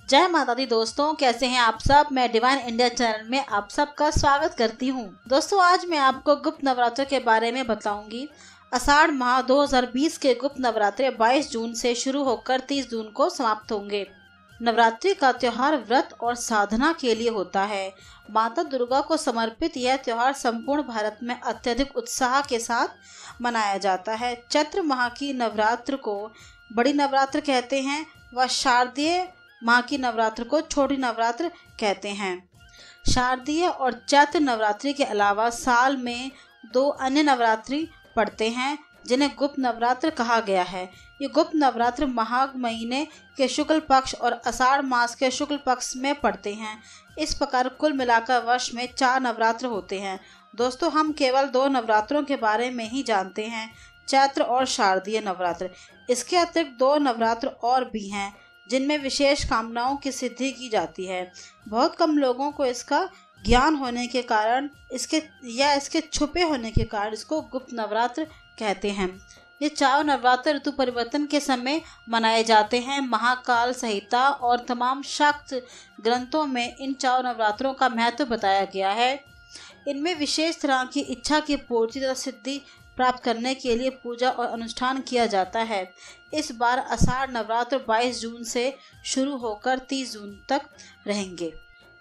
जय माता दी दोस्तों, कैसे हैं आप सब। मैं डिवाइन इंडिया चैनल में आप सबका स्वागत करती हूं। दोस्तों, आज मैं आपको गुप्त नवरात्र के बारे में बताऊंगी। आषाढ़ माह 2020 के गुप्त नवरात्रे 22 जून से शुरू होकर 30 जून को समाप्त होंगे। नवरात्रि का त्योहार व्रत और साधना के लिए होता है। माता दुर्गा को समर्पित यह त्योहार संपूर्ण भारत में अत्यधिक उत्साह के साथ मनाया जाता है। चैत्र माह की नवरात्र को बड़ी नवरात्र कहते हैं व शारदीय माह की नवरात्र को छोटी नवरात्र कहते हैं। शारदीय और चैत्र नवरात्रि के अलावा साल में 2 अन्य नवरात्रि पड़ते हैं जिन्हें गुप्त नवरात्र कहा गया है। ये गुप्त नवरात्र माघ महीने के शुक्ल पक्ष और आषाढ़ मास के शुक्ल पक्ष में पड़ते हैं। इस प्रकार कुल मिलाकर वर्ष में 4 नवरात्र होते हैं। दोस्तों, हम केवल 2 नवरात्रों के बारे में ही जानते हैं, चैत्र और शारदीय नवरात्र। इसके अतिरिक्त 2 नवरात्र और भी हैं जिनमें विशेष कामनाओं की सिद्धि की जाती है। बहुत कम लोगों को इसका ज्ञान होने के कारण इसके छुपे होने के कारण इसको गुप्त नवरात्र कहते हैं। ये 4 नवरात्र ऋतु परिवर्तन के समय मनाए जाते हैं। महाकाल संहिता और तमाम शाक्त ग्रंथों में इन 4 नवरात्रों का महत्व बताया गया है। इनमें विशेष तरह की इच्छा की पूर्ति तथा सिद्धि प्राप्त करने के लिए पूजा और अनुष्ठान किया जाता है। इस बार आषाढ़ नवरात्र 22 जून से शुरू होकर 30 जून तक रहेंगे।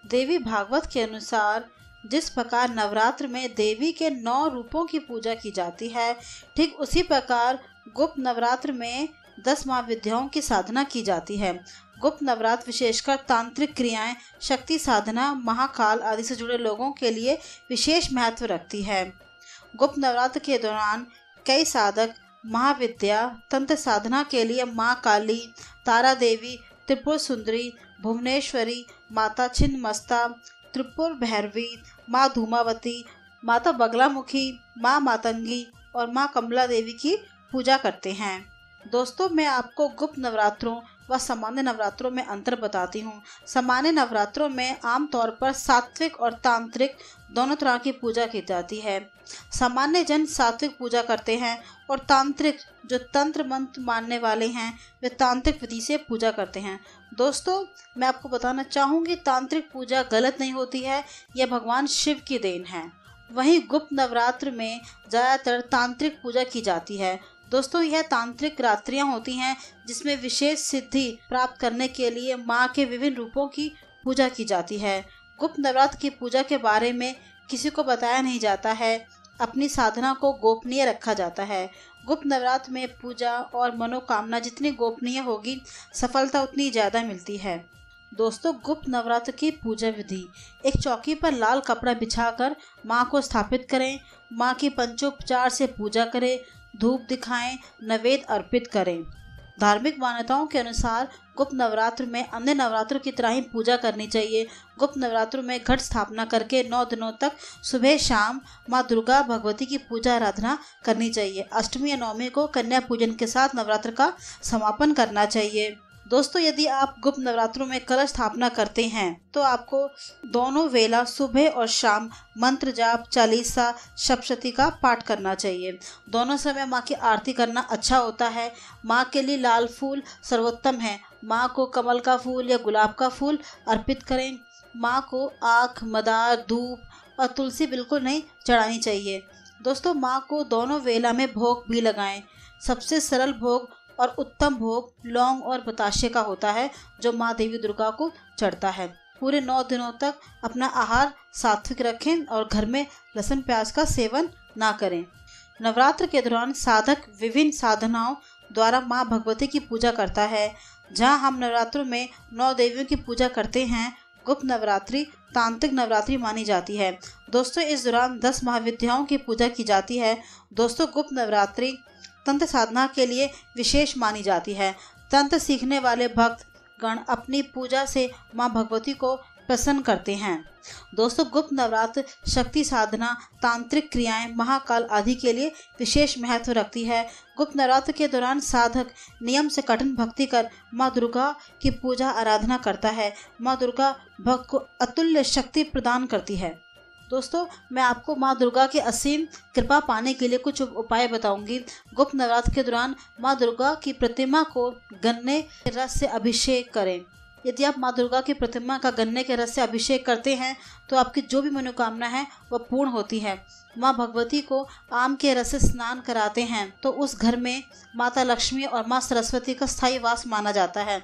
देवी भागवत के अनुसार जिस प्रकार नवरात्र में देवी के 9 रूपों की पूजा की जाती है, ठीक उसी प्रकार गुप्त नवरात्र में 10 महाविद्याओं की साधना की जाती है। गुप्त नवरात्र विशेषकर तांत्रिक क्रियाएं, शक्ति साधना, महाकाल आदि से जुड़े लोगों के लिए विशेष महत्व रखती है। गुप्त नवरात्र के दौरान कई साधक महाविद्या तंत्र साधना के लिए माँ काली, तारा देवी, त्रिपुर सुंदरी, भुवनेश्वरी, माता छिन्नमस्ता, त्रिपुर भैरवी, माँ धूमावती, माता बगलामुखी, माँ मातंगी और माँ कमला देवी की पूजा करते हैं। दोस्तों, मैं आपको गुप्त नवरात्रों व सामान्य नवरात्रों में अंतर बताती हूँ। सामान्य नवरात्रों में आमतौर पर सात्विक और तांत्रिक दोनों तरह की पूजा की जाती है। सामान्य जन सात्विक पूजा करते हैं और तांत्रिक जो तंत्र मंत्र मानने वाले हैं वे तांत्रिक विधि से पूजा करते हैं। दोस्तों, मैं आपको बताना चाहूँगी तांत्रिक पूजा गलत नहीं होती है, यह भगवान शिव की देन है। वहीं गुप्त नवरात्र में ज़्यादातर तांत्रिक पूजा की जाती है। दोस्तों, यह तांत्रिक रात्रियां होती हैं जिसमें विशेष सिद्धि प्राप्त करने के लिए माँ के विभिन्न रूपों की पूजा की जाती है। गुप्त नवरात्र की पूजा के बारे में किसी को बताया नहीं जाता है, अपनी साधना को गोपनीय रखा जाता है। गुप्त नवरात्र में पूजा और मनोकामना जितनी गोपनीय होगी, सफलता उतनी ज़्यादा मिलती है। दोस्तों, गुप्त नवरात्र की पूजा विधि: एक चौकी पर लाल कपड़ा बिछाकर माँ को स्थापित करें, माँ की पंचोपचार से पूजा करें, धूप दिखाएं, नैवेद्य अर्पित करें। धार्मिक मान्यताओं के अनुसार गुप्त नवरात्र में अन्य नवरात्रों की तरह ही पूजा करनी चाहिए। गुप्त नवरात्रों में घट स्थापना करके 9 दिनों तक सुबह शाम माँ दुर्गा भगवती की पूजा आराधना करनी चाहिए। अष्टमी या नवमी को कन्या पूजन के साथ नवरात्र का समापन करना चाहिए। दोस्तों, यदि आप गुप्त नवरात्रों में कलश स्थापना करते हैं तो आपको दोनों वेला सुबह और शाम मंत्र जाप, चालीसा, सप्तशती का पाठ करना चाहिए। दोनों समय माँ की आरती करना अच्छा होता है। माँ के लिए लाल फूल सर्वोत्तम है। माँ को कमल का फूल या गुलाब का फूल अर्पित करें। माँ को आँख, मदार, धूप और तुलसी बिल्कुल नहीं चढ़ानी चाहिए। दोस्तों, माँ को दोनों वेला में भोग भी लगाएं। सबसे सरल भोग और उत्तम भोग लौंग और बताशे का होता है जो माँ देवी दुर्गा को चढ़ता है। पूरे 9 दिनों तक अपना आहार सात्विक रखें और घर में लहसुन प्याज का सेवन ना करें। नवरात्र के दौरान साधक विभिन्न साधनाओं द्वारा माँ भगवती की पूजा करता है। जहाँ हम नवरात्रों में 9 देवियों की पूजा करते हैं, गुप्त नवरात्रि तांत्रिक नवरात्रि मानी जाती है। दोस्तों, इस दौरान 10 महाविद्याओं की पूजा की जाती है। दोस्तों, गुप्त नवरात्रि तंत्र साधना के लिए विशेष मानी जाती है। तंत्र सीखने वाले भक्त गण अपनी पूजा से मां भगवती को प्रसन्न करते हैं। दोस्तों, गुप्त नवरात्र शक्ति साधना, तांत्रिक क्रियाएं, महाकाल आदि के लिए विशेष महत्व रखती है। गुप्त नवरात्र के दौरान साधक नियम से कठिन भक्ति कर माँ दुर्गा की पूजा आराधना करता है। माँ दुर्गा भक्त को अतुल्य शक्ति प्रदान करती है। दोस्तों, मैं आपको माँ दुर्गा की असीम कृपा पाने के लिए कुछ उपाय बताऊंगी। गुप्त नवरात्र के दौरान माँ दुर्गा की प्रतिमा को गन्ने के रस से अभिषेक करें। यदि आप माँ दुर्गा की प्रतिमा का गन्ने के रस से अभिषेक करते हैं तो आपकी जो भी मनोकामना है वह पूर्ण होती है। माँ भगवती को आम के रस से स्नान कराते हैं तो उस घर में माता लक्ष्मी और माँ सरस्वती का स्थायी वास माना जाता है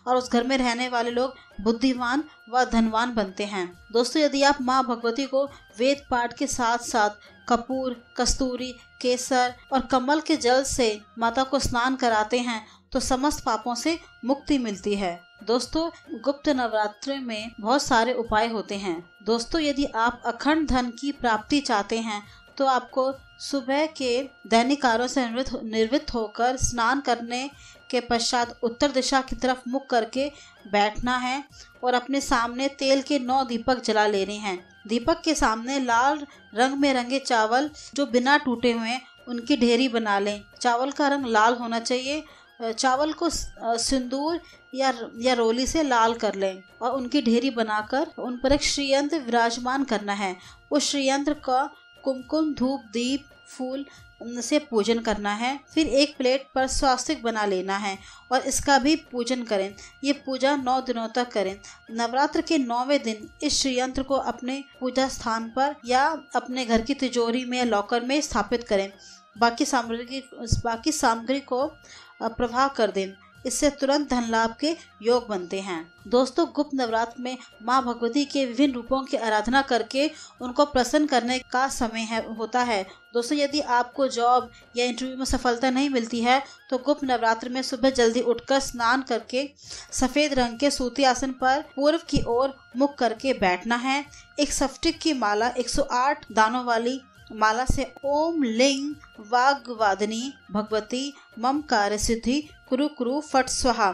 और उस घर में रहने वाले लोग बुद्धिमान व धनवान बनते हैं। दोस्तों, यदि आप माँ भगवती को वेद पाठ के साथ साथ कपूर, कस्तूरी, केसर और कमल के जल से माता को स्नान कराते हैं तो समस्त पापों से मुक्ति मिलती है। दोस्तों, गुप्त नवरात्रि में बहुत सारे उपाय होते हैं। दोस्तों, यदि आप अखंड धन की प्राप्ति चाहते हैं तो आपको सुबह के दैनिक कार्यों से निवृत्त होकर स्नान करने के पश्चात उत्तर दिशा की तरफ मुख करके बैठना है और अपने सामने तेल के 9 दीपक जला लेने हैं। दीपक के सामने लाल रंग में रंगे चावल जो बिना टूटे हुए उनकी ढेरी बना लें। चावल का रंग लाल होना चाहिए। चावल को सिंदूर या रोली से लाल कर लें और उनकी ढेरी बनाकर उन पर एक श्रीयंत्र विराजमान करना है। उस श्रीयंत्र का कुमकुम, धूप, दीप, फूल से पूजन करना है। फिर एक प्लेट पर स्वास्तिक बना लेना है और इसका भी पूजन करें। ये पूजा 9 दिनों तक करें। नवरात्र के 9वें दिन इस श्रीयंत्र को अपने पूजा स्थान पर या अपने घर की तिजोरी में या लॉकर में स्थापित करें। बाकी सामग्री को प्रवाह कर दें। इससे तुरंत धन लाभ के योग बनते हैं। दोस्तों, गुप्त नवरात्र में माँ भगवती के विभिन्न रूपों की आराधना करके उनको प्रसन्न करने का समय होता है। दोस्तों, यदि आपको जॉब या इंटरव्यू में सफलता नहीं मिलती है तो गुप्त नवरात्र में सुबह जल्दी उठकर स्नान करके सफेद रंग के सूती आसन पर पूर्व की ओर मुख करके बैठना है। एक स्फटिक की माला 108 दानों वाली माला से ओम लिंग वाग्वादिनी भगवती मम कार्य सिद्धि कुरु कुरु फट स्वाहा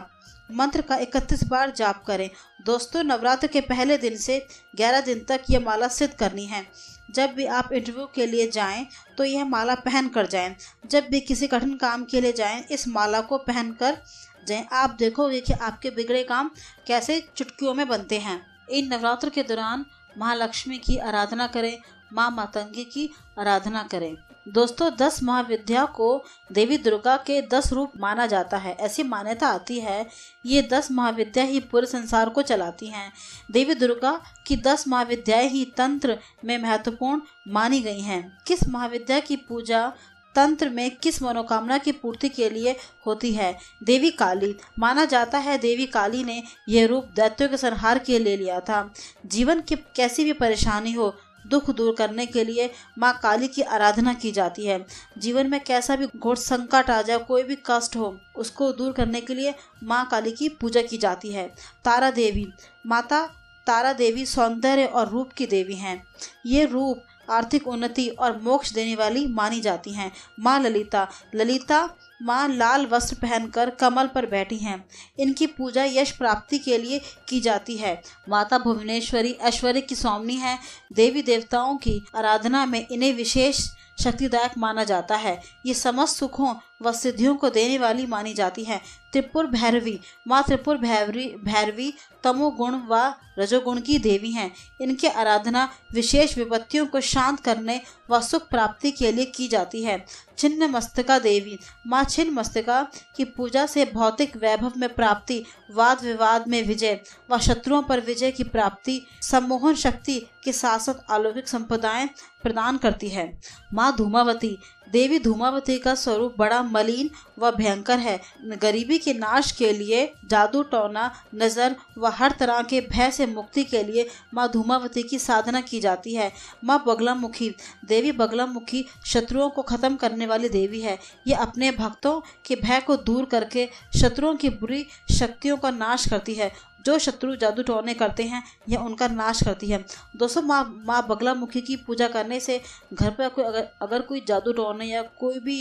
मंत्र का 31 बार जाप करें। दोस्तों, नवरात्र के पहले दिन से 11 दिन तक यह माला सिद्ध करनी है। जब भी आप इंटरव्यू के लिए जाएं तो यह माला पहन कर जाएं। जब भी किसी कठिन काम के लिए जाएं इस माला को पहन कर जाएं। आप देखोगे कि आपके बिगड़े काम कैसे चुटकियों में बनते हैं। इन नवरात्र के दौरान महालक्ष्मी की आराधना करें, माँ मातंगी की आराधना करें। दोस्तों, 10 महाविद्या को देवी दुर्गा के 10 रूप माना जाता है। ऐसी मान्यता आती है ये 10 महाविद्या ही पूरे संसार को चलाती हैं। देवी दुर्गा की 10 महाविद्याएं ही तंत्र में महत्वपूर्ण मानी गई हैं। किस महाविद्या की पूजा तंत्र में किस मनोकामना की पूर्ति के लिए होती है? देवी काली। माना जाता है देवी काली ने यह रूप दैत्यों के संहार के लिए लिया था। जीवन की कैसी भी परेशानी हो, दुख दूर करने के लिए माँ काली की आराधना की जाती है। जीवन में कैसा भी घोर संकट आ जाए, कोई भी कष्ट हो, उसको दूर करने के लिए माँ काली की पूजा की जाती है। तारा देवी। माता तारा देवी सौंदर्य और रूप की देवी हैं। ये रूप आर्थिक उन्नति और मोक्ष देने वाली मानी जाती हैं। माँ ललिता। ललिता माँ लाल वस्त्र पहनकर कमल पर बैठी हैं। इनकी पूजा यश प्राप्ति के लिए की जाती है। माता भुवनेश्वरी ऐश्वर्य की स्वामिनी है। देवी देवताओं की आराधना में इन्हें विशेष शक्तिदायक माना जाता है। ये समस्त सुखों व सिद्धियों को देने वाली मानी जाती है। त्रिपुर भैरवी। माँ त्रिपुर भैरवी तमोगुण व रजोगुण की देवी हैं। इनकी आराधना विशेष विपत्तियों को शांत करने व सुख प्राप्ति के लिए की जाती है। छिन्न मस्तका देवी। माँ छिन्न मस्तका की पूजा से भौतिक वैभव में प्राप्ति, वाद विवाद में विजय व शत्रुओं पर विजय की प्राप्ति, सम्मोहन शक्ति के साथ साथ अलौकिक संपदाएं प्रदान करती है। माँ धूमावती। देवी धूमावती का स्वरूप बड़ा मलिन व भयंकर है। गरीबी के नाश के लिए, जादू टोना, नजर व हर तरह के भय से मुक्ति के लिए माँ धूमावती की साधना की जाती है। माँ बगलामुखी। देवी बगलामुखी शत्रुओं को खत्म करने वाली देवी है। ये अपने भक्तों के भय को दूर करके शत्रुओं की बुरी शक्तियों का नाश करती है। जो शत्रु जादू टोने करते हैं यह उनका नाश करती है। दोस्तों, माँ बगलामुखी की पूजा करने से घर पर अगर कोई जादू टोने या कोई भी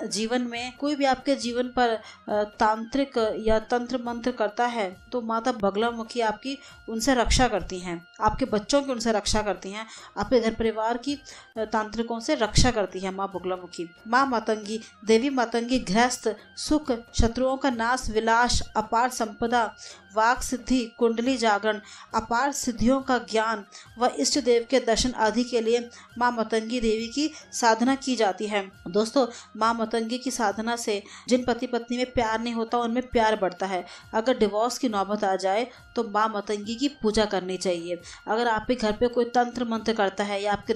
जीवन में कोई भी आपके जीवन पर तांत्रिक या तंत्र मंत्र करता है तो माता बगलामुखी आपकी उनसे रक्षा करती हैं। आपके बच्चों की उनसे रक्षा करती हैं। आपके घर परिवार की तांत्रिकों से रक्षा करती है माँ बगलामुखी। माँ मातंगी। देवी मातंगी गृहस्थ सुख, शत्रुओं का नाश, विलास, अपार संपदा वाक सिद्धि, कुंडली जागरण, अपार सिद्धियों का ज्ञान व इष्ट देव के दर्शन आदि के लिए माँ मातंगी देवी की साधना की जाती है। दोस्तों, माँ मातंगी की साधना से जिन पति पत्नी में प्यार नहीं होता उनमें प्यार बढ़ता है। अगर डिवोर्स की नौबत आ जाए तो माँ मातंगी की पूजा करनी चाहिए। अगर आपके घर पे कोई तंत्र मंत्र करता है या आपके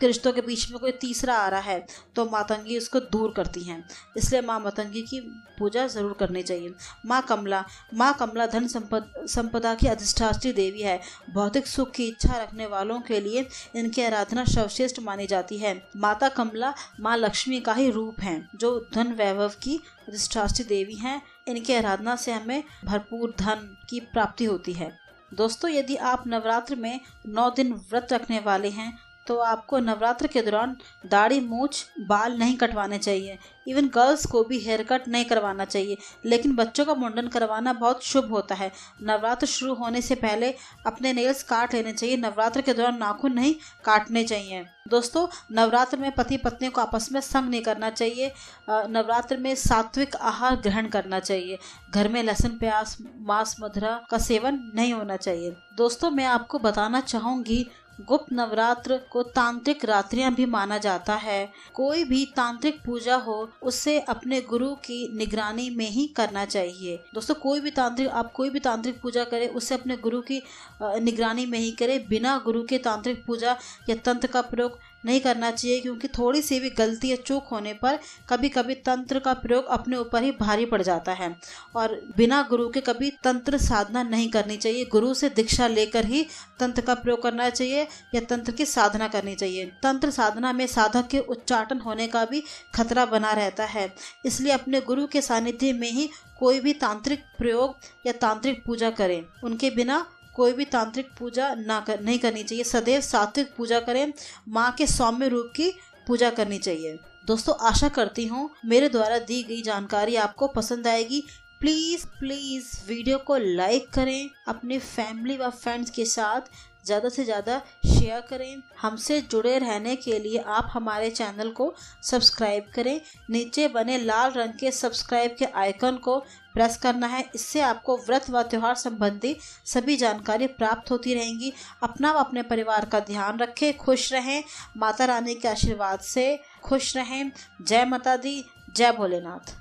रिश्तों के बीच में कोई तीसरा आ रहा है तो मातंगी उसको दूर करती हैं। इसलिए माँ मातंगी की पूजा जरूर करनी चाहिए। माँ कमला धन संपदा की अधिष्ठात्री देवी है। भौतिक सुख की इच्छा रखने वालों के लिए इनकी आराधना सर्वश्रेष्ठ मानी जाती है। माता कमला माँ लक्ष्मी का ही रूप है जो धन वैभव की अधिष्ठात्री देवी हैं। इनकी आराधना से हमें भरपूर धन की प्राप्ति होती है। दोस्तों, यदि आप नवरात्र में 9 दिन व्रत रखने वाले हैं तो आपको नवरात्र के दौरान दाढ़ी, मूछ, बाल नहीं कटवाने चाहिए। इवन गर्ल्स को भी हेयर कट नहीं करवाना चाहिए, लेकिन बच्चों का मुंडन करवाना बहुत शुभ होता है। नवरात्र शुरू होने से पहले अपने नेल्स काट लेने चाहिए। नवरात्र के दौरान नाखून नहीं काटने चाहिए। दोस्तों, नवरात्र में पति पत्नी को आपस में संग नहीं करना चाहिए। नवरात्र में सात्विक आहार ग्रहण करना चाहिए। घर में लहसुन, प्याज, मांस, मदिरा का सेवन नहीं होना चाहिए। दोस्तों, मैं आपको बताना चाहूँगी, गुप्त नवरात्र को तांत्रिक रात्रियां भी माना जाता है। कोई भी तांत्रिक पूजा हो उसे अपने गुरु की निगरानी में ही करना चाहिए। दोस्तों, कोई भी तांत्रिक पूजा करे उसे अपने गुरु की निगरानी में ही करे। बिना गुरु के तांत्रिक पूजा या तंत्र का प्रयोग नहीं करना चाहिए, क्योंकि थोड़ी सी भी गलती या चूक होने पर कभी कभी तंत्र का प्रयोग अपने ऊपर ही भारी पड़ जाता है। और बिना गुरु के कभी तंत्र साधना नहीं करनी चाहिए। गुरु से दीक्षा लेकर ही तंत्र का प्रयोग करना चाहिए या तंत्र की साधना करनी चाहिए। तंत्र साधना में साधक के उच्चाटन होने का भी खतरा बना रहता है। इसलिए अपने गुरु के सानिध्य में ही कोई भी तांत्रिक प्रयोग या तांत्रिक पूजा करें। उनके बिना कोई भी तांत्रिक पूजा नहीं करनी चाहिए। सदैव सात्विक पूजा करें। माँ के सौम्य रूप की पूजा करनी चाहिए। दोस्तों, आशा करती हूँ मेरे द्वारा दी गई जानकारी आपको पसंद आएगी। प्लीज़ वीडियो को लाइक करें, अपने फैमिली व फ्रेंड्स के साथ ज़्यादा से ज़्यादा शेयर करें। हमसे जुड़े रहने के लिए आप हमारे चैनल को सब्सक्राइब करें। नीचे बने लाल रंग के सब्सक्राइब के आइकन को प्रेस करना है। इससे आपको व्रत व त्योहार संबंधी सभी जानकारी प्राप्त होती रहेंगी। अपना व अपने परिवार का ध्यान रखें। खुश रहें। माता रानी के आशीर्वाद से खुश रहें। जय माता दी, जय भोलेनाथ।